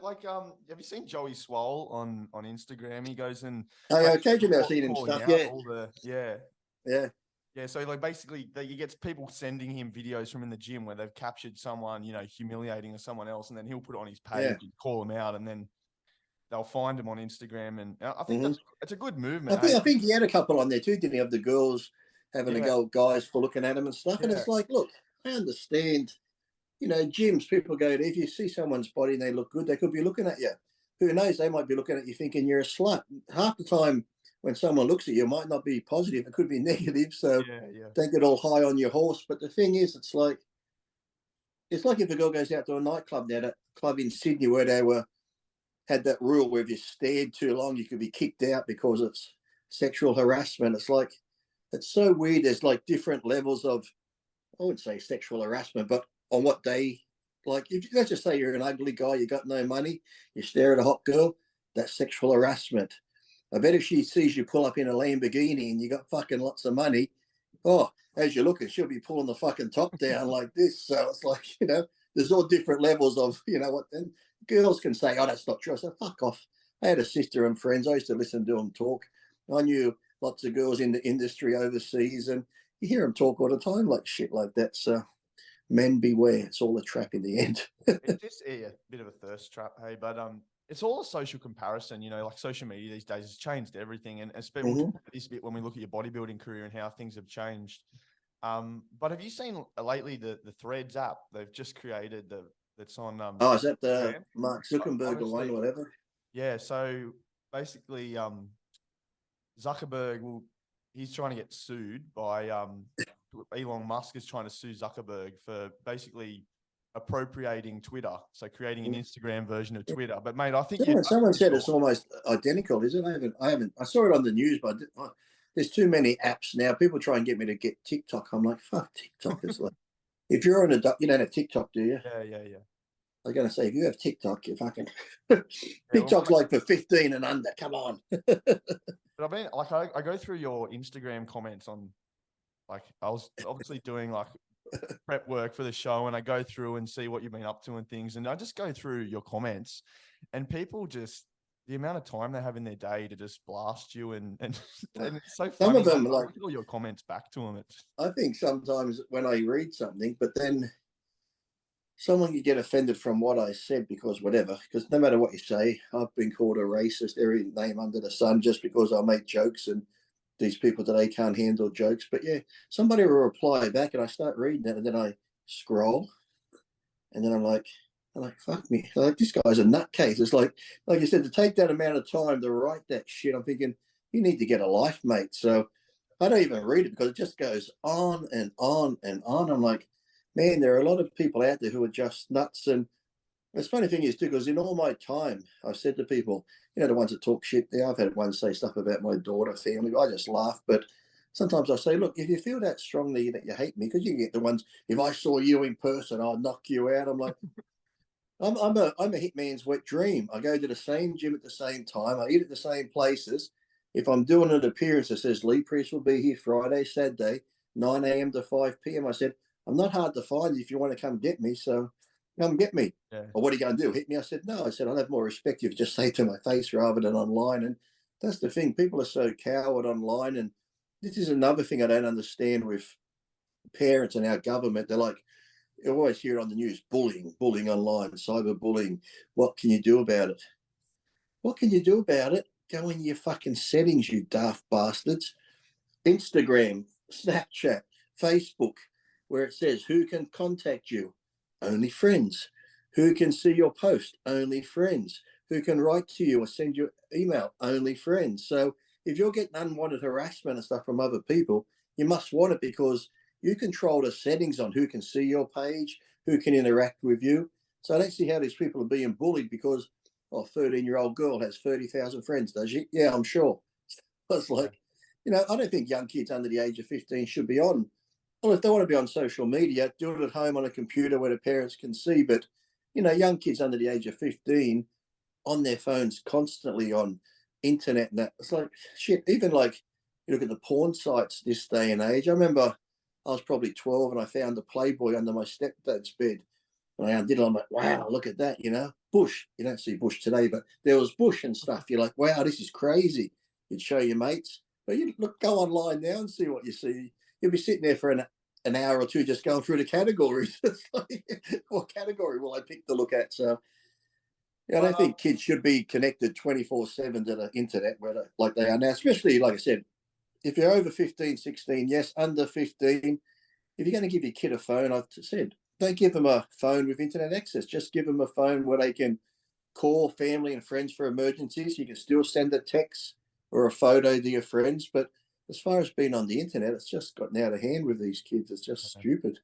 like have you seen Joey Swoll on Instagram? He goes and Oh, yeah, occasionally I've seen him calling stuff. out Yeah, all the yeah. So like basically, he gets people sending him videos from in the gym where they've captured someone, you know, humiliating someone else, and then he'll put it on his page and call them out, and then they'll find him on Instagram. And I think it's a good movement. I think he had a couple on there too, didn't he? Of the girls having a go at guys for looking at him and stuff. And it's like, look, I understand. You know, gyms, people go, if you see someone's body and they look good, they could be looking at you. Who knows? They might be looking at you thinking you're a slut. Half the time when someone looks at you, it might not be positive. It could be negative. So don't get all high on your horse. But the thing is, it's like if a girl goes out to a nightclub now, that club in Sydney where they had that rule where if you stared too long, you could be kicked out because it's sexual harassment. It's like, it's so weird. There's like different levels of, I wouldn't say sexual harassment, but on what they like. If let's just say you're an ugly guy, you got no money, you stare at a hot girl, that's sexual harassment. I bet if she sees you pull up in a Lamborghini and you got fucking lots of money, oh, as you're looking, she'll be pulling the fucking top down like this. So it's like, you know, there's all different levels of, you know what, and girls can say, oh, that's not true. I said, fuck off. I had a sister and friends. I used to listen to them talk. I knew lots of girls in the industry overseas, and you hear them talk all the time like shit like that. So men beware. It's all a trap in the end. It's just a bit of a thirst trap, hey, but it's all a social comparison, you know, like social media these days has changed everything. And especially we'll talk about this bit when we look at your bodybuilding career and how things have changed. But have you seen lately the Threads app? They've just created that's on is that the Mark Zuckerberg or one, whatever? Yeah, so basically Zuckerberg he's trying to get sued by Elon Musk is trying to sue Zuckerberg for basically appropriating Twitter, so creating an Instagram version of Twitter. But mate, I think someone said it's almost identical, is it? I saw it on the news, but there's too many apps now. People try and get me to get TikTok. I'm like, fuck TikTok. It's like, if you're on you don't have TikTok, do you? Yeah. I was going to say, if you have TikTok, you fucking TikTok's like for 15 and under. Come on. But I mean, like I go through your Instagram comments on, like I was obviously doing like prep work for the show, and I go through and see what you've been up to and things, and I just go through your comments, and people just the amount of time they have in their day to just blast you, and it's so funny. Some of them, I like look at all your comments back to them. I think sometimes when I read something, but then someone could get offended from what I said because whatever, because no matter what you say, I've been called a racist, every name under the sun, just because I make jokes, and these people today can't handle jokes. But yeah, somebody will reply back and I start reading it, and then I scroll, and then I'm like, fuck me. Like, this guy's a nutcase. It's like you said, to take that amount of time to write that shit, I'm thinking, you need to get a life, mate. So I don't even read it because it just goes on and on and on. I'm like, man, there are a lot of people out there who are just nuts. And the funny thing is, too, because in all my time, I've said to people, you know, the ones that talk shit there, I've had one say stuff about my daughter, family. I just laugh. But sometimes I say, look, if you feel that strongly that you hate me, because you get the ones, if I saw you in person, I'll knock you out. I'm like, I'm a hitman's wet dream. I go to the same gym at the same time. I eat at the same places. If I'm doing an appearance that says Lee Priest will be here Friday, Saturday, 9 a.m. to 5 p.m., I said, I'm not hard to find if you want to come get me. So come get me. Yeah. Or what are you going to do? Hit me? I said, no. I said, I'll have more respect if you just say it to my face rather than online. And that's the thing. People are so coward online. And this is another thing I don't understand with parents and our government. They're like, you always hear it on the news, bullying online, cyberbullying. What can you do about it? What can you do about it? Go in your fucking settings, you daft bastards. Instagram, Snapchat, Facebook, where it says who can contact you? Only friends. Who can see your post? Only friends. Who can write to you or send you email? Only friends. So if you're getting unwanted harassment and stuff from other people, you must want it because you control the settings on who can see your page, who can interact with you. So I don't see how these people are being bullied because a 13-year-old girl has 30,000 friends, does she? Yeah, I'm sure. It's like, you know, I don't think young kids under the age of 15 should be on. Well, if they want to be on social media, do it at home on a computer where the parents can see. But, you know, young kids under the age of 15 on their phones constantly on internet and that. It's like, shit, even like you look at the porn sites this day and age. I remember I was probably 12 and I found a Playboy under my stepdad's bed. And I undid it. I'm like, wow, look at that, bush. You don't see bush today, but there was bush and stuff. You're like, wow, this is crazy. You'd show your mates. But you go online now and see what you see. You'll be sitting there for an hour or two just going through the categories. What category will I pick to look at? So I don't think kids should be connected 24/7 to the internet like they are now, especially, like I said, if you're over 15, 16, yes, under 15, if you're going to give your kid a phone, I've said, don't give them a phone with internet access. Just give them a phone where they can call family and friends for emergencies. You can still send a text or a photo to your friends. But as far as being on the internet, it's just gotten out of hand with these kids. It's just stupid.